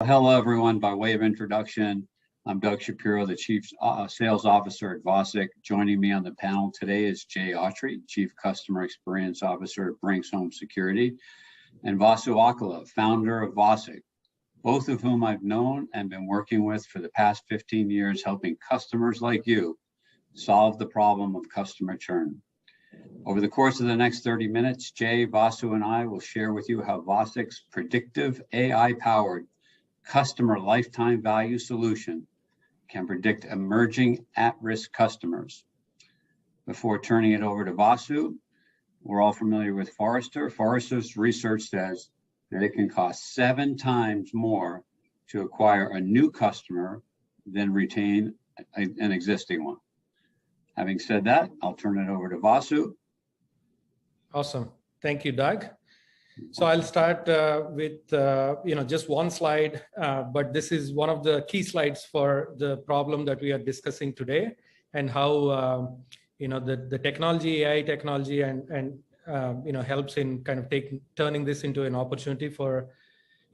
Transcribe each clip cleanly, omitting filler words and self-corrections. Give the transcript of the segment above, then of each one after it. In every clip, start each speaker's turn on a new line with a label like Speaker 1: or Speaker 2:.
Speaker 1: Hello, everyone. By way of introduction, I'm Doug Shapiro, the Chief Sales Officer at VOZIQ. Joining me on the panel today is Jay Autry, Chief Customer Experience Officer at Brinks Home Security, and Vasu Akala, founder of VOZIQ, both of whom I've known and been working with for the past 15 years, helping customers like you solve the problem of customer churn. Over the course of the next 30 minutes, Jay, Vasu, and I will share with you how VOZIQ's predictive AI-powered customer lifetime value solution can predict emerging at-risk customers. Before turning it over to Vasu, we're all familiar with Forrester. Forrester's research says that it can cost 7 times more to acquire a new customer than retain an existing one. Having said that, I'll turn it over to Vasu.
Speaker 2: Awesome. Thank you, Doug. So I'll start with just one slide, but this is one of the key slides for the problem that we are discussing today, and how the technology, AI technology, and helps in kind of turning this into an opportunity for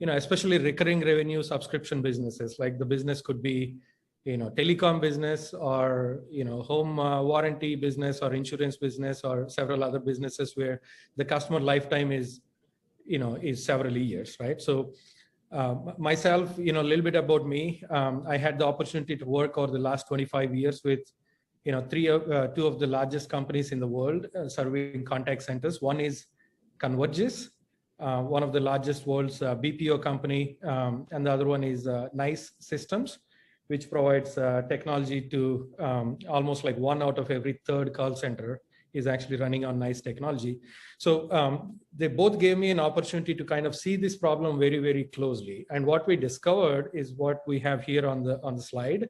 Speaker 2: especially recurring revenue subscription businesses. Like the business could be telecom business, or home warranty business, or insurance business, or several other businesses where the customer lifetime is several years, right? So myself, a little bit about me. I had the opportunity to work over the last 25 years with two of the largest companies in the world serving contact centers. One is Convergys, one of the largest world's BPO company, and the other one is NICE Systems, which provides technology to almost like 1 out of every 3rd call center is actually running on NICE technology. So they both gave me an opportunity to kind of see this problem very, very closely. And what we discovered is what we have here on the slide.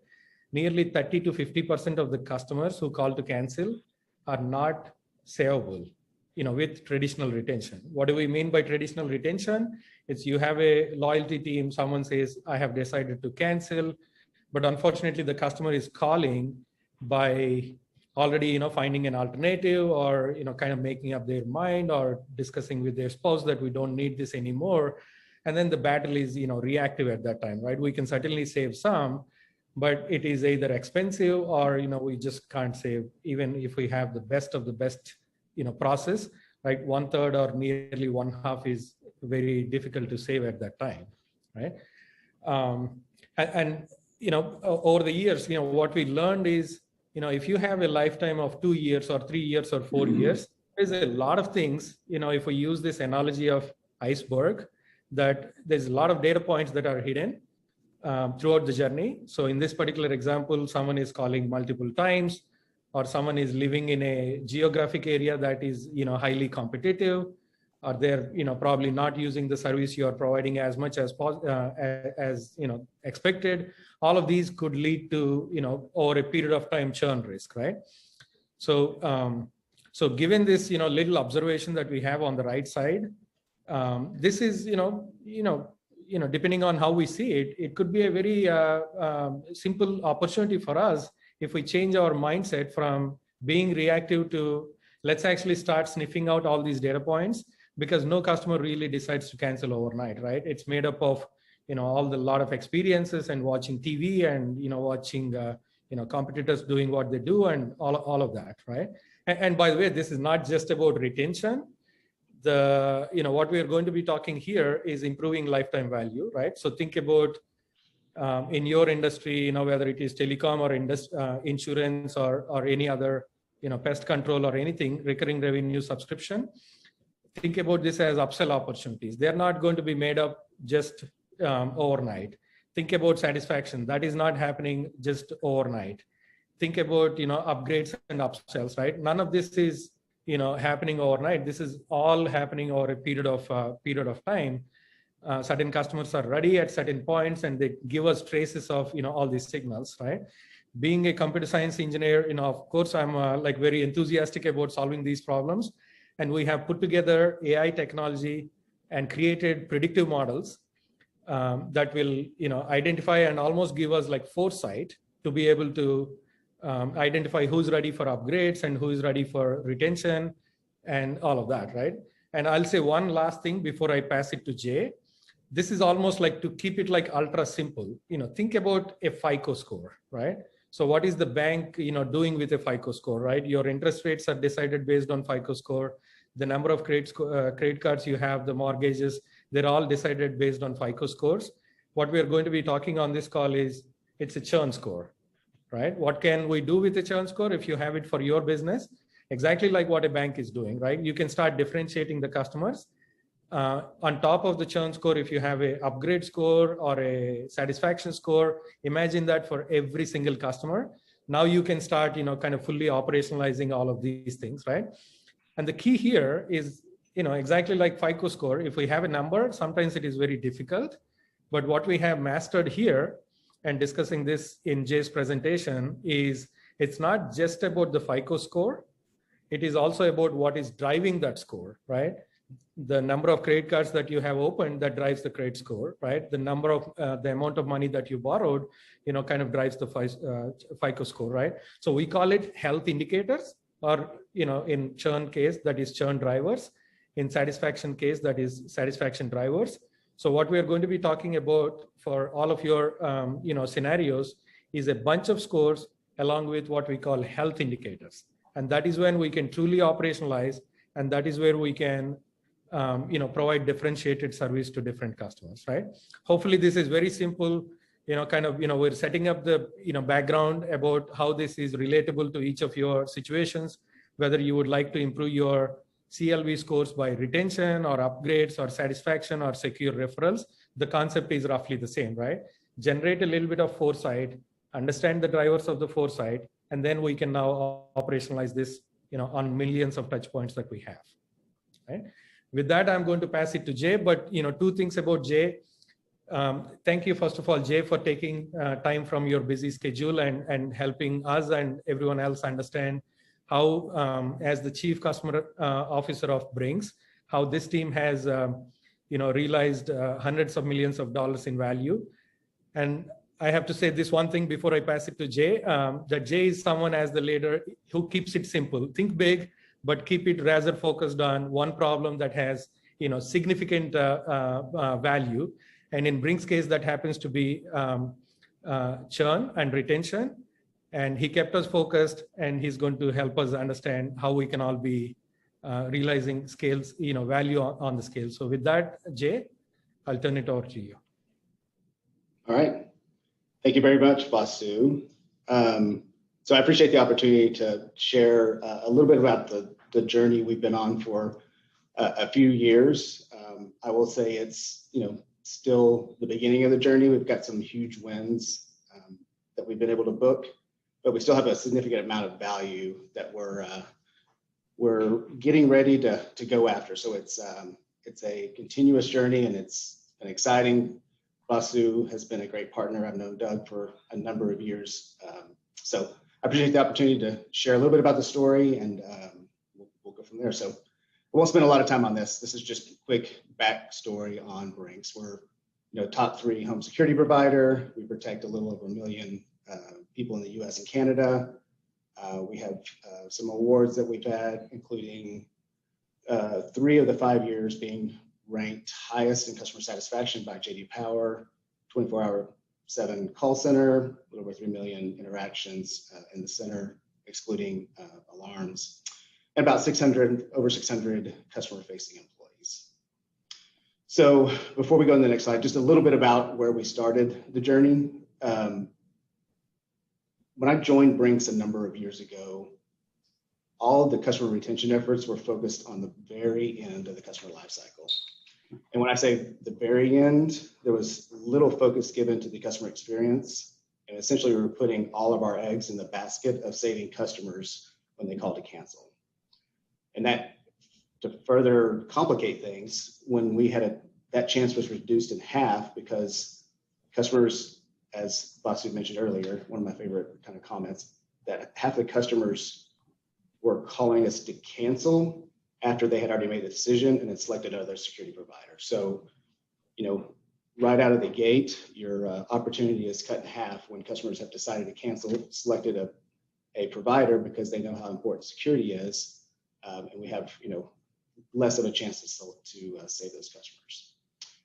Speaker 2: Nearly 30 to 50% of the customers who call to cancel are not savable, with traditional retention. What do we mean by traditional retention? It's you have a loyalty team, someone says, I have decided to cancel, but unfortunately the customer is calling by already finding an alternative, or kind of making up their mind, or discussing with their spouse that we don't need this anymore. And then the battle is reactive at that time, right? We can certainly save some, but it is either expensive, or we just can't save, even if we have the best of the best process, right? 1/3 or nearly 1/2 is very difficult to save at that time, right? Over the years, what we learned is, if you have a lifetime of 2 years or 3 years or 4 years, there's a lot of things, if we use this analogy of iceberg, that there's a lot of data points that are hidden throughout the journey. So in this particular example, someone is calling multiple times, or someone is living in a geographic area that is, highly competitive, or they're, probably not using the service you are providing as much as expected. All of these could lead to, over a period of time, churn risk, right? So, so given this, little observation that we have on the right side, this is, depending on how we see it, it could be a very simple opportunity for us if we change our mindset from being reactive to let's actually start sniffing out all these data points, because no customer really decides to cancel overnight, right? It's made up of lot of experiences, and watching TV, and watching competitors doing what they do, and all of that, right? And by the way, this is not just about retention. What we are going to be talking here is improving lifetime value, right? So think about in your industry, whether it is telecom, or insurance, or any other pest control, or anything, recurring revenue subscription. Think about this as upsell opportunities. They're not going to be made up just overnight. Think about satisfaction. That is not happening just overnight. Think about upgrades and upsells, right? None of this is happening overnight. This is all happening over a period of time. Certain customers are ready at certain points, and they give us traces of all these signals, right? Being a computer science engineer, of course, I'm very enthusiastic about solving these problems. And we have put together AI technology and created predictive models that will, identify and almost give us like foresight to be able to identify who's ready for upgrades and who is ready for retention and all of that, right? And I'll say one last thing before I pass it to Jay. this is almost like, to keep it like ultra simple, think about a FICO score, right? So what is the bank, doing with a FICO score, right? Your interest rates are decided based on FICO score. The number of credit cards you have, the mortgages, they're all decided based on FICO scores. What we are going to be talking on this call is, it's a churn score, right? What can we do with a churn score if you have it for your business? Exactly like what a bank is doing, right? You can start differentiating the customers. On top of the churn score, if you have a upgrade score or a satisfaction score, imagine that for every single customer. Now you can start, kind of fully operationalizing all of these things, right? And the key here is, exactly like FICO score, if we have a number, sometimes it is very difficult. But what we have mastered here, and discussing this in Jay's presentation, is it's not just about the FICO score. It is also about what is driving that score, right? The number of credit cards that you have opened, that drives the credit score, right? The number of, the amount of money that you borrowed, kind of drives the FICO score, right? So we call it health indicators, or, in churn case, that is churn drivers. In satisfaction case, that is satisfaction drivers. So what we are going to be talking about for all of your, scenarios is a bunch of scores along with what we call health indicators. And that is when we can truly operationalize, and that is where we can, provide differentiated service to different customers, right? Hopefully this is very simple, we're setting up the, background about how this is relatable to each of your situations, whether you would like to improve your CLV scores by retention or upgrades or satisfaction or secure referrals. The concept is roughly the same, right? Generate a little bit of foresight, understand the drivers of the foresight, and then we can now operationalize this, on millions of touch points that we have, right? With that, I'm going to pass it to Jay, but, two things about Jay. Thank you, first of all, Jay, for taking time from your busy schedule and helping us and everyone else understand how, as the Chief Customer Officer of Brinks, how this team has, realized hundreds of millions of dollars in value. And I have to say this one thing before I pass it to Jay, that Jay is someone as the leader who keeps it simple. Think big, but keep it rather focused on one problem that has, significant value. And in Brinks' case, that happens to be churn and retention. And he kept us focused, and he's going to help us understand how we can all be realizing scales, value on the scale. So with that, Jay, I'll turn it over to you.
Speaker 3: All right. Thank you very much, Vasu. So I appreciate the opportunity to share a little bit about the journey we've been on for a few years. I will say it's, still the beginning of the journey. We've got some huge wins that we've been able to book, but we still have a significant amount of value that we're getting ready to go after. So it's a continuous journey, and it's been exciting. Vasu has been a great partner. I've known Doug for a number of years. So I appreciate the opportunity to share a little bit about the story, and we'll go from there. So I won't spend a lot of time on this. This is just a quick backstory on Brinks. We're, top 3 home security provider. We protect a little over 1 million people in the US and Canada. We have some awards that we've had, including 3 of the 5 years being ranked highest in customer satisfaction by JD Power, 24/7 call center, a little over 3 million interactions in the center, excluding alarms, and about over 600 customer-facing employees. So before we go to the next slide, just a little bit about where we started the journey. When I joined Brinks a number of years ago, all of the customer retention efforts were focused on the very end of the customer lifecycle. And when I say the very end, there was little focus given to the customer experience. And essentially, we were putting all of our eggs in the basket of saving customers when they call to cancel. And that, to further complicate things, when we had that chance was reduced in half because customers, as Vasu mentioned earlier, one of my favorite kind of comments, that half the customers were calling us to cancel after they had already made a decision and had selected another security provider. So, right out of the gate, your opportunity is cut in half when customers have decided to cancel, selected a provider because they know how important security is, and we have, less of a chance to save those customers.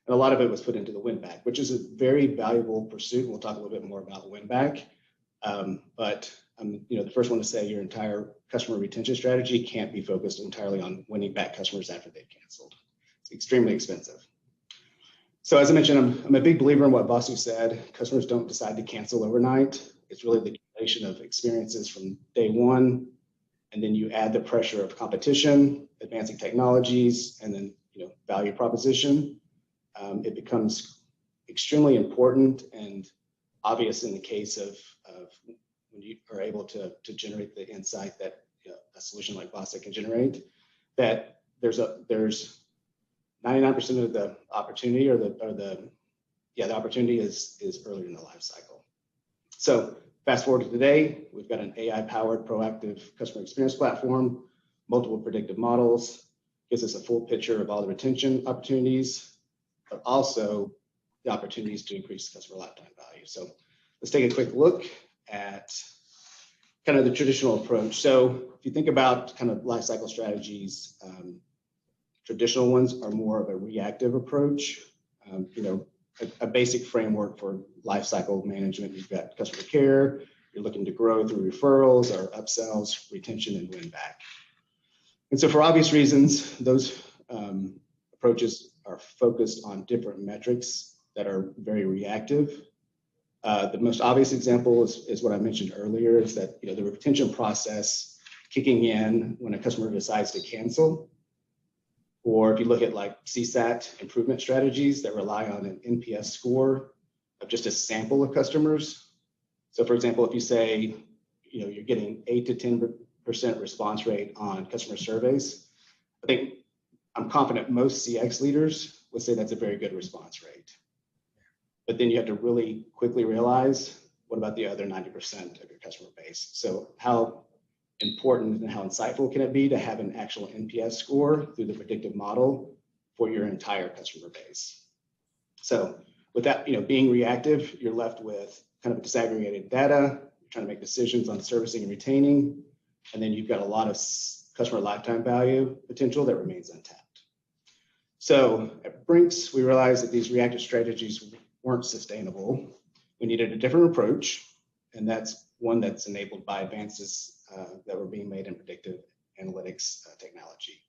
Speaker 3: And a lot of it was put into the win-back, which is a very valuable pursuit. We'll talk a little bit more about win-back. But I'm the first one to say your entire customer retention strategy can't be focused entirely on winning back customers after they've canceled. It's extremely expensive. So as I mentioned, I'm a big believer in what Vasu said. Customers don't decide to cancel overnight. It's really the accumulation of experiences from day one, and then you add the pressure of competition, advancing technologies, and then value proposition. It becomes extremely important and obvious in the case of when you are able to generate the insight that a solution like VOZIQ can generate, that there's 99% of the opportunity the opportunity is earlier in the life cycle. So fast forward to today, we've got an AI-powered proactive customer experience platform, multiple predictive models, gives us a full picture of all the retention opportunities, but also the opportunities to increase customer lifetime value. So let's take a quick look at kind of the traditional approach. So if you think about kind of life cycle strategies, traditional ones are more of a reactive approach. A basic framework for life cycle management. You've got customer care. You're looking to grow through referrals or upsells, retention, and win back. And so for obvious reasons, those approaches are focused on different metrics that are very reactive. The most obvious example is what I mentioned earlier, is that the retention process kicking in when a customer decides to cancel. Or if you look at like CSAT improvement strategies that rely on an NPS score of just a sample of customers. So for example, if you say, you're getting 8 to 10% response rate on customer surveys, I'm confident most CX leaders would say that's a very good response rate. But then you have to really quickly realize, what about the other 90% of your customer base? So how important and how insightful can it be to have an actual NPS score through the predictive model for your entire customer base? So with that, being reactive, you're left with kind of disaggregated data. You're trying to make decisions on servicing and retaining, and then you've got a lot of customer lifetime value potential that remains untapped. So at Brinks, we realized that these reactive strategies weren't sustainable. We needed a different approach, and that's one that's enabled by advances that were being made in predictive analytics technology.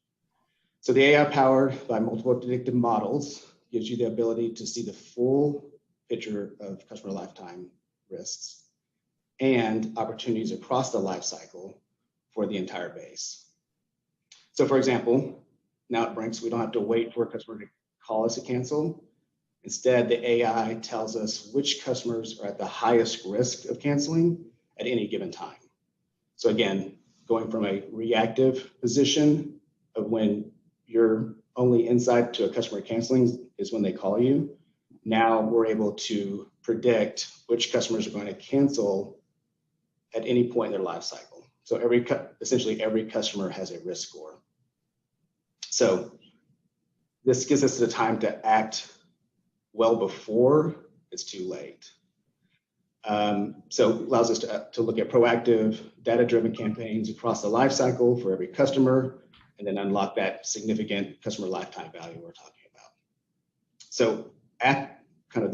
Speaker 3: So the AI powered by multiple predictive models gives you the ability to see the full picture of customer lifetime risks and opportunities across the life cycle for the entire base. So for example, now at Brinks, we don't have to wait for a customer to call us to cancel. Instead, the AI tells us which customers are at the highest risk of canceling at any given time. So again, going from a reactive position of when your only insight to a customer canceling is when they call you, now we're able to predict which customers are going to cancel at any point in their life cycle. So essentially every customer has a risk score. So this gives us the time to act well before it's too late. So it allows us to look at proactive, data-driven campaigns across the life cycle for every customer, and then unlock that significant customer lifetime value we're talking about. So at kind of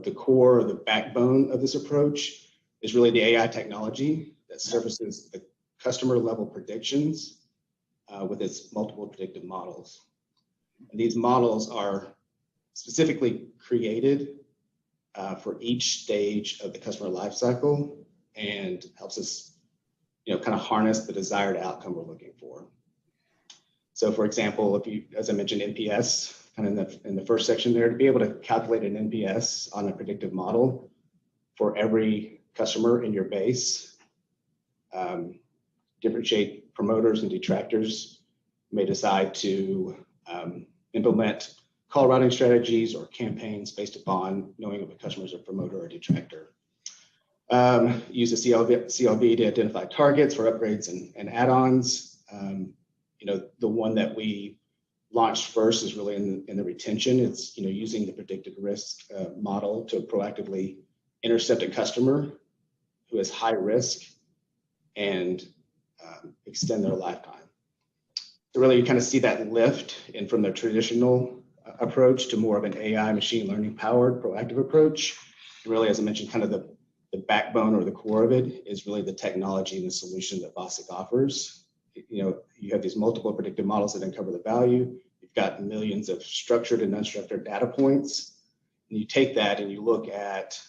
Speaker 3: the core or the backbone of this approach is really the AI technology that surfaces the customer level predictions with its multiple predictive models. And these models are specifically created for each stage of the customer life cycle and helps us, kind of harness the desired outcome we're looking for. So for example, if you, as I mentioned, NPS, kind of in the first section there, to be able to calculate an NPS on a predictive model for every customer in your base, differentiate promoters and detractors. You may decide to implement call routing strategies or campaigns based upon knowing if a customer is a promoter or detractor. Use a CLV to identify targets for upgrades and add-ons. The one that we launched first is really in the retention. It's using the predicted risk model to proactively intercept a customer who has high risk and extend their lifetime. So really, you kind of see that lift in from the traditional approach to more of an AI machine learning powered proactive approach. And really, as I mentioned, kind of the backbone or the core of it is really the technology and the solution that VOZIQ offers. You have these multiple predictive models that uncover the value. You've got millions of structured and unstructured data points. And you take that and you look at,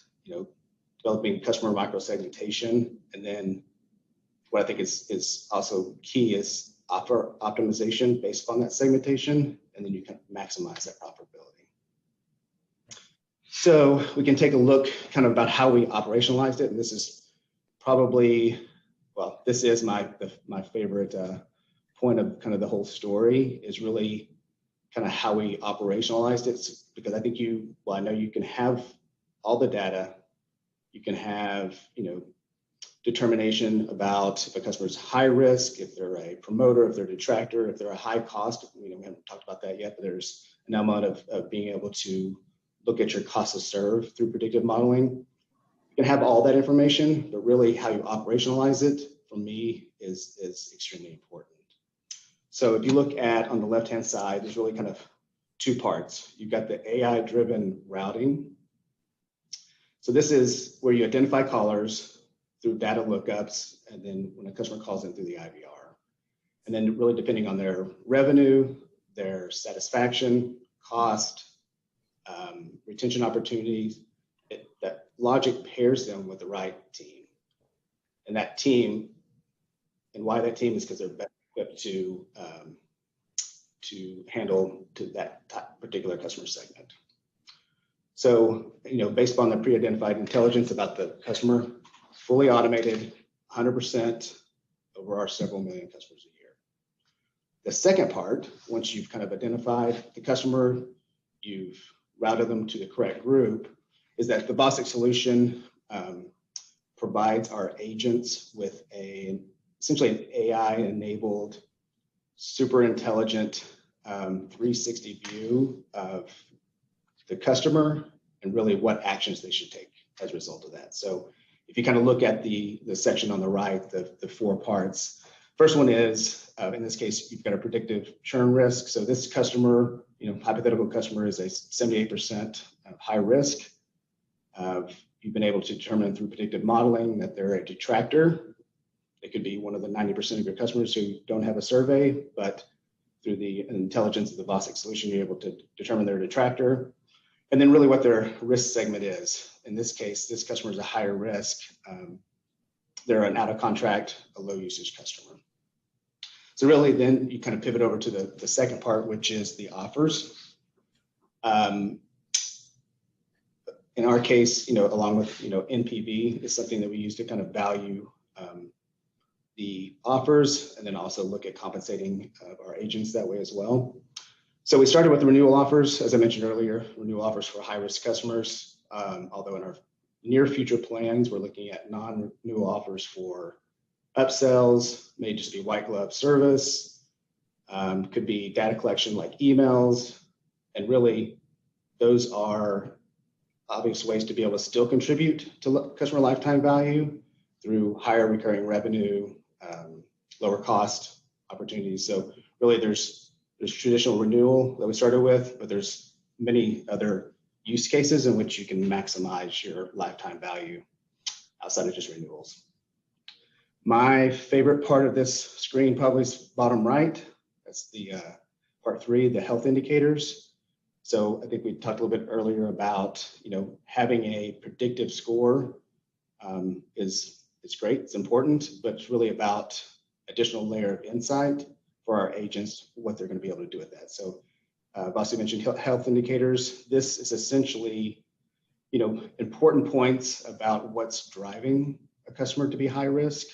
Speaker 3: developing customer microsegmentation. And then what I think is also key is offer optimization based on that segmentation. And then you can maximize that profitability. So we can take a look kind of about how we operationalized it. And this is probably, well, this is my favorite point of kind of the whole story is really kind of how we operationalized it. Because I think I know you can have all the data, you can have, determination about if a customer is high risk, if they're a promoter, if they're a detractor, if they're a high cost. We haven't talked about that yet, but there's an element of being able to look at your cost to serve through predictive modeling. You can have all that information, but really how you operationalize it, for me, is extremely important. So if you look at on the left-hand side, there's really kind of two parts. You've got the AI-driven routing. So this is where you identify callers through data lookups, and then when a customer calls in through the IVR. And then really depending on their revenue, their satisfaction, cost, retention opportunities, that logic pairs them with the right team. And that team, and why that team is because they're better equipped to handle that particular customer segment. So, based upon the pre-identified intelligence about the customer, fully automated, 100% over our several million customers a year. The second part, once you've kind of identified the customer, you've routed them to the correct group, is that the VOZIQ solution provides our agents with essentially an AI-enabled, super intelligent 360 view of the customer and really what actions they should take as a result of that. So if you kind of look at the section on the right, the four parts, first one is, in this case, you've got a predictive churn risk. So this customer, hypothetical customer is a 78% high risk. You've been able to determine through predictive modeling that they're a detractor. It could be one of the 90% of your customers who don't have a survey, but through the intelligence of the VOZIQ solution, you're able to determine they're a detractor. And then really what their risk segment is. In this case, this customer is a higher risk. They're an out of contract, a low usage customer. So really then you kind of pivot over to the second part, which is the offers. In our case, along with, NPV is something that we use to kind of value the offers and then also look at compensating our agents that way as well. So we started with the renewal offers, as I mentioned earlier, renewal offers for high-risk customers. Although in our near future plans, we're looking at non-renewal offers for upsells, may just be white glove service, could be data collection like emails, and really those are obvious ways to be able to still contribute to customer lifetime value through higher recurring revenue, lower cost opportunities. So really there's traditional renewal that we started with, but there's many other use cases in which you can maximize your lifetime value outside of just renewals. My favorite part of this screen probably is bottom right. That's the part 3, the health indicators. So I think we talked a little bit earlier about, having a predictive score is great, it's important, but it's really about additional layer of insight for our agents, what they're going to be able to do with that. So VOZIQ mentioned health indicators. This is essentially, important points about what's driving a customer to be high risk.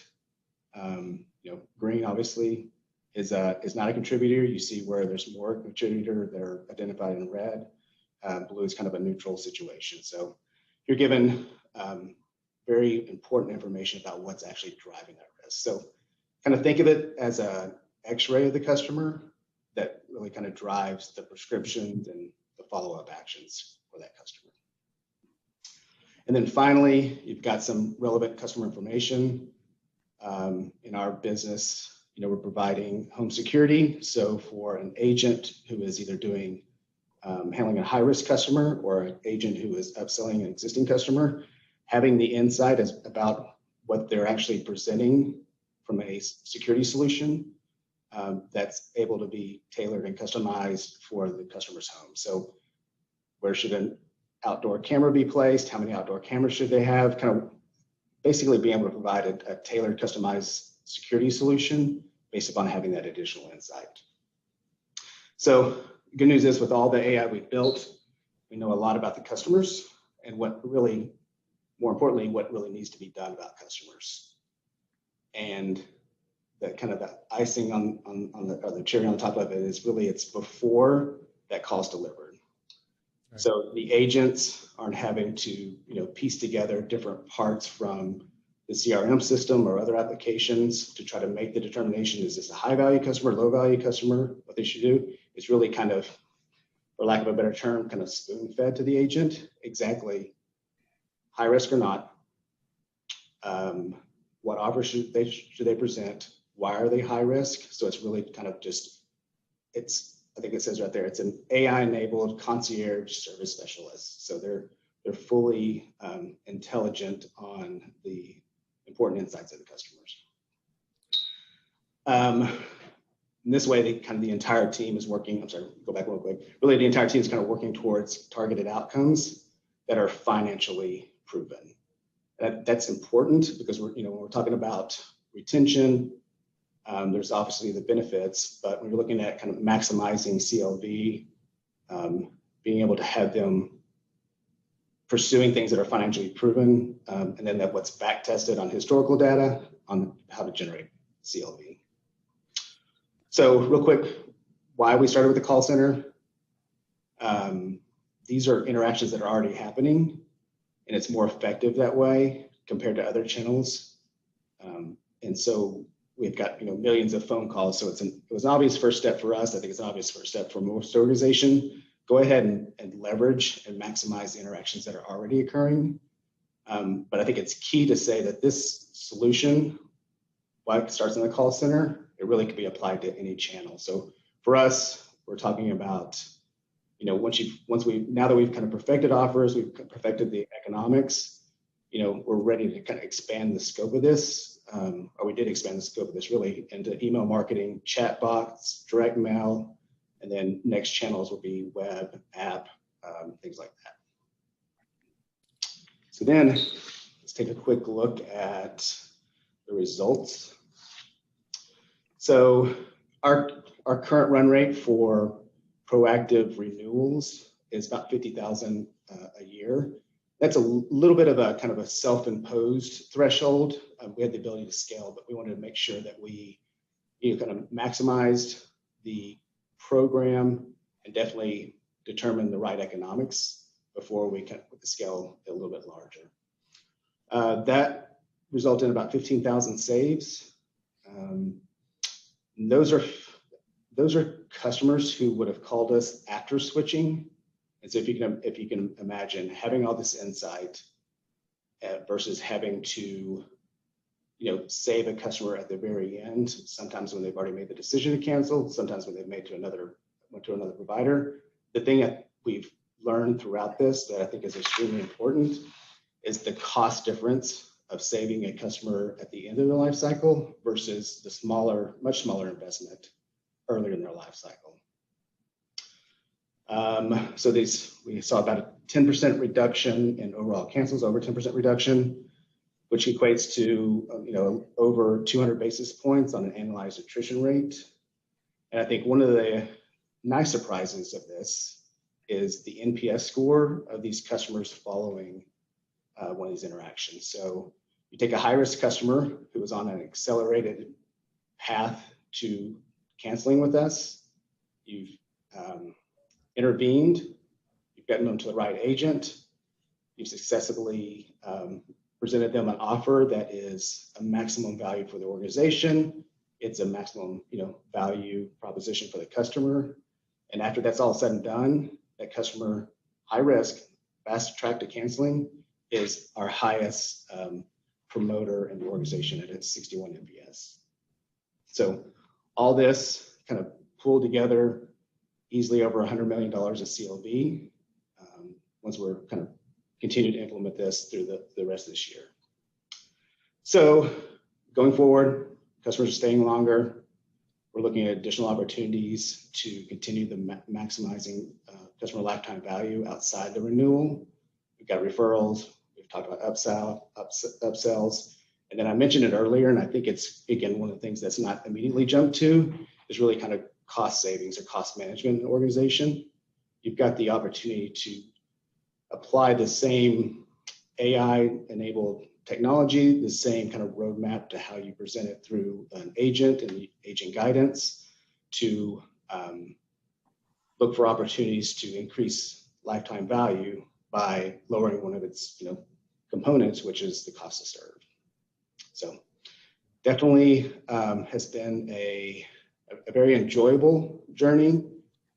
Speaker 3: Green obviously is not a contributor. You see where there's more contributor, they're identified in red. Blue is kind of a neutral situation. So you're given very important information about what's actually driving that risk. So kind of think of it as a X-ray of the customer that really kind of drives the prescriptions and the follow-up actions for that customer. And then finally, you've got some relevant customer information. In our business, we're providing home security. So for an agent who is either doing handling a high-risk customer or an agent who is upselling an existing customer, having the insight about what they're actually presenting from a security solution that's able to be tailored and customized for the customer's home. So where should an outdoor camera be placed? How many outdoor cameras should they have? Kind of basically being able to provide a tailored, customized security solution based upon having that additional insight. So good news is with all the AI we've built, we know a lot about the customers and what really, more importantly, what really needs to be done about customers. And that kind of the icing on the cherry on the top of it is really it's before that call's delivered. Right. So the agents aren't having to piece together different parts from the CRM system or other applications to try to make the determination, is this a high value customer, low value customer, what they should do. It's really kind of, for lack of a better term, kind of spoon fed to the agent, exactly high risk or not, what offers should they present, why are they high risk? So it's really kind of just, I think it says right there, it's an AI-enabled concierge service specialist. So they're fully intelligent on the important insights of the customers. In this way, the entire team is working, I'm sorry, go back real quick. Really, the entire team is kind of working towards targeted outcomes that are financially proven. That's important because when we're talking about retention, there's obviously the benefits, but when you're looking at kind of maximizing CLV, being able to have them pursuing things that are financially proven, and then what's back tested on historical data on how to generate CLV. So real quick, why we started with the call center. These are interactions that are already happening, and it's more effective that way compared to other channels. And so we've got millions of phone calls. So it was an obvious first step for us. I think it's an obvious first step for most organizations. Go ahead and leverage and maximize the interactions that are already occurring. But I think it's key to say that this solution, while it starts in the call center, it really could be applied to any channel. So for us, we're talking about, now that we've kind of perfected offers, we've perfected the economics, we're ready to kind of expand the scope of this, or we did expand the scope of this really into email marketing, chat bots, direct mail, and then next channels will be web, app, things like that. So then let's take a quick look at the results. So our current run rate for proactive renewals is about 50,000 a year. That's a little bit of a kind of a self-imposed threshold. We had the ability to scale, but we wanted to make sure that we kind of maximized the program and definitely determine the right economics before we can scale a little bit larger. That resulted in about 15,000 saves. Those are customers who would have called us after switching. And so if you can imagine having all this insight versus having to save a customer at the very end, sometimes when they've already made the decision to cancel, sometimes when they've went to another provider. The thing that we've learned throughout this that I think is extremely important is the cost difference of saving a customer at the end of their life cycle versus the much smaller investment earlier in their life cycle. So we saw about a 10% reduction in overall cancels, over 10% reduction, which equates to over 200 basis points on an annualized attrition rate. And I think one of the nice surprises of this is the NPS score of these customers following one of these interactions. So you take a high-risk customer who was on an accelerated path to canceling with us, you've intervened, you've gotten them to the right agent, you've successfully presented them an offer that is a maximum value for the organization, it's a maximum value proposition for the customer. And after that's all said and done, that customer, high risk, fast track to canceling, is our highest promoter in the organization at its 61 NPS. So all this kind of pulled together easily over $100 million of CLV once we're kind of continue to implement this through the rest of this year. So going forward, customers are staying longer. We're looking at additional opportunities to continue the maximizing customer lifetime value outside the renewal. We've got referrals. We've talked about upsells. And then I mentioned it earlier, and I think it's, again, one of the things that's not immediately jumped to is really kind of cost savings or cost management in the organization. You've got the opportunity to apply the same AI-enabled technology, the same kind of roadmap to how you present it through an agent and the agent guidance to look for opportunities to increase lifetime value by lowering one of its components, which is the cost to serve. So definitely has been a very enjoyable journey.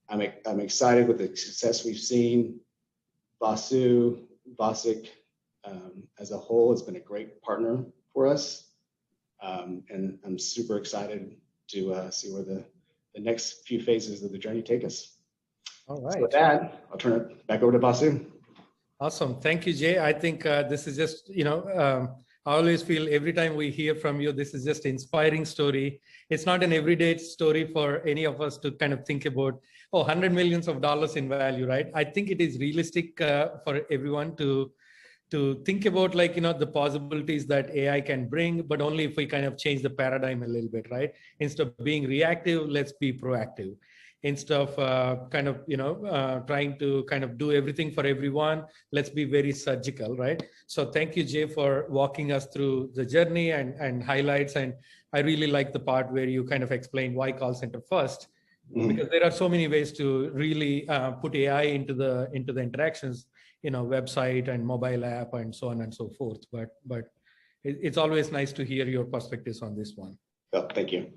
Speaker 3: I'm excited with the success we've seen. VOZIQ as a whole has been a great partner for us. And I'm super excited to see where the next few phases of the journey take us.
Speaker 2: All right.
Speaker 3: So with that, I'll turn it back over to Vasu.
Speaker 2: Awesome. Thank you, Jay. I think this is just, I always feel every time we hear from you, this is just an inspiring story. It's not an everyday story for any of us to kind of think about, oh, $100 million in value, right? I think it is realistic for everyone to think about, like, the possibilities that AI can bring, but only if we kind of change the paradigm a little bit, right? Instead of being reactive, let's be proactive. Instead of trying to kind of do everything for everyone, let's be very surgical, right? So thank you, Jay, for walking us through the journey and highlights. And I really like the part where you kind of explain why call center first, because there are so many ways to really put AI into the interactions, website and mobile app and so on and so forth. But it's always nice to hear your perspectives on this one.
Speaker 3: Oh, thank you.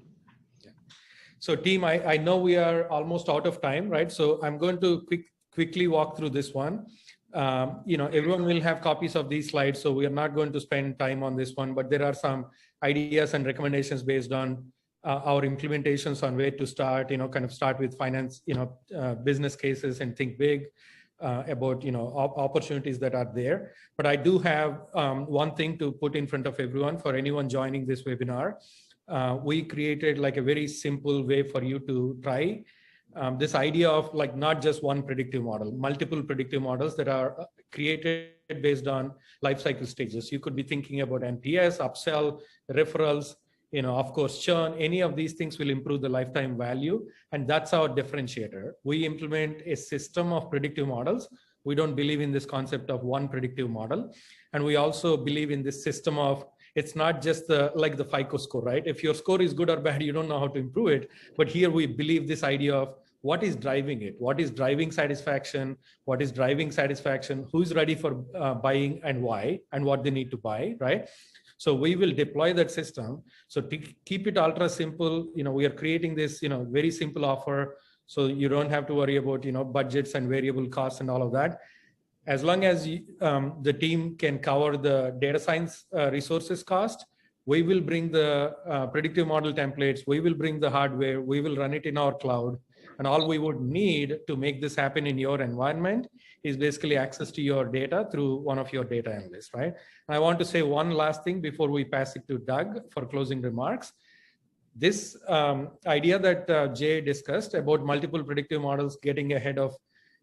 Speaker 2: So team, I know we are almost out of time, right? So I'm going to quickly walk through this one. Everyone will have copies of these slides, so we are not going to spend time on this one, but there are some ideas and recommendations based on our implementations on where to start, kind of start with finance, business cases and think big about, opportunities that are there. But I do have one thing to put in front of everyone for anyone joining this webinar. We created like a very simple way for you to try this idea of like not just one predictive model, multiple predictive models that are created based on life cycle stages. You could be thinking about NPS, upsell, referrals, of course, churn. Any of these things will improve the lifetime value. And that's our differentiator. We implement a system of predictive models. We don't believe in this concept of one predictive model. And we also believe in this system of, it's not just like the FICO score, right? If your score is good or bad, you don't know how to improve it. But here we believe this idea of what is driving it? What is driving satisfaction? What is driving satisfaction? Who's ready for buying and why, and what they need to buy, right? So we will deploy that system. So to keep it ultra simple, we are creating this, very simple offer. So you don't have to worry about, budgets and variable costs and all of that. As long as the team can cover the data science resources cost, we will bring the predictive model templates, we will bring the hardware, we will run it in our cloud. And all we would need to make this happen in your environment is basically access to your data through one of your data analysts, right? And I want to say one last thing before we pass it to Doug for closing remarks. This idea that Jay discussed about multiple predictive models getting ahead of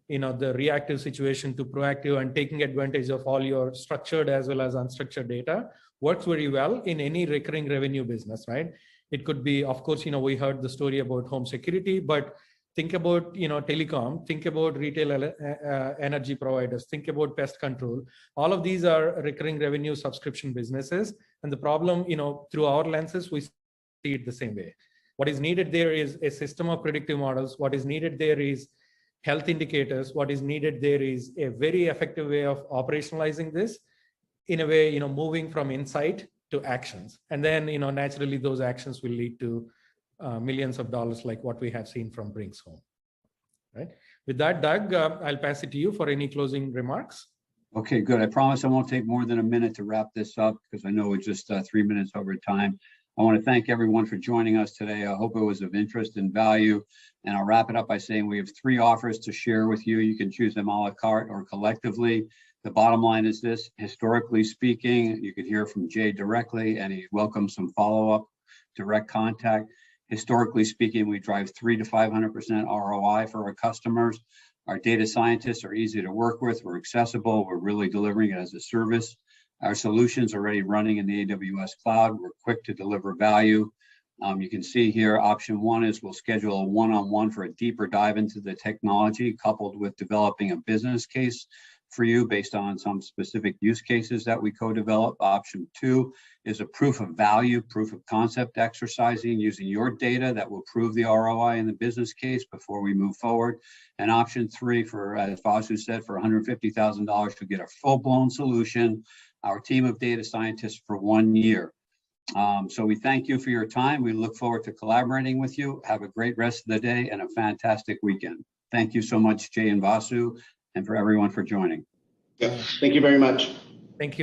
Speaker 2: the reactive situation to proactive and taking advantage of all your structured as well as unstructured data works very well in any recurring revenue business, right? It could be, of course, we heard the story about home security, but think about, telecom, think about retail energy providers, think about pest control. All of these are recurring revenue subscription businesses. And the problem, through our lenses, we see it the same way. What is needed there is a system of predictive models. What is needed there is health indicators. What is needed there is a very effective way of operationalizing this in a way, moving from insight to actions. And then, naturally, those actions will lead to millions of dollars like what we have seen from Brinks Home, right? With that, Doug, I'll pass it to you for any closing remarks.
Speaker 1: Okay, good. I promise I won't take more than a minute to wrap this up because I know it's just 3 minutes over time. I want to thank everyone for joining us today. I hope it was of interest and value. And I'll wrap it up by saying we have 3 offers to share with you. You can choose them a la carte or collectively. The bottom line is this: historically speaking, you could hear from Jay directly, and he welcomes some follow-up direct contact. Historically speaking, we drive 300 to 500% ROI for our customers. Our data scientists are easy to work with. We're accessible. We're really delivering it as a service. Our solutions are already running in the AWS cloud. We're quick to deliver value. You can see here, option 1 is we'll schedule a one-on-one for a deeper dive into the technology, coupled with developing a business case for you based on some specific use cases that we co-develop. Option 2 is a proof of value, proof of concept exercising using your data that will prove the ROI in the business case before we move forward. And option 3, for, as Vasu said, for $150,000 to get a full-blown solution, our team of data scientists for 1 year. So we thank you for your time. We look forward to collaborating with you. Have a great rest of the day and a fantastic weekend. Thank you so much, Jay and Vasu, and for everyone for joining.
Speaker 3: Yeah, thank you very much.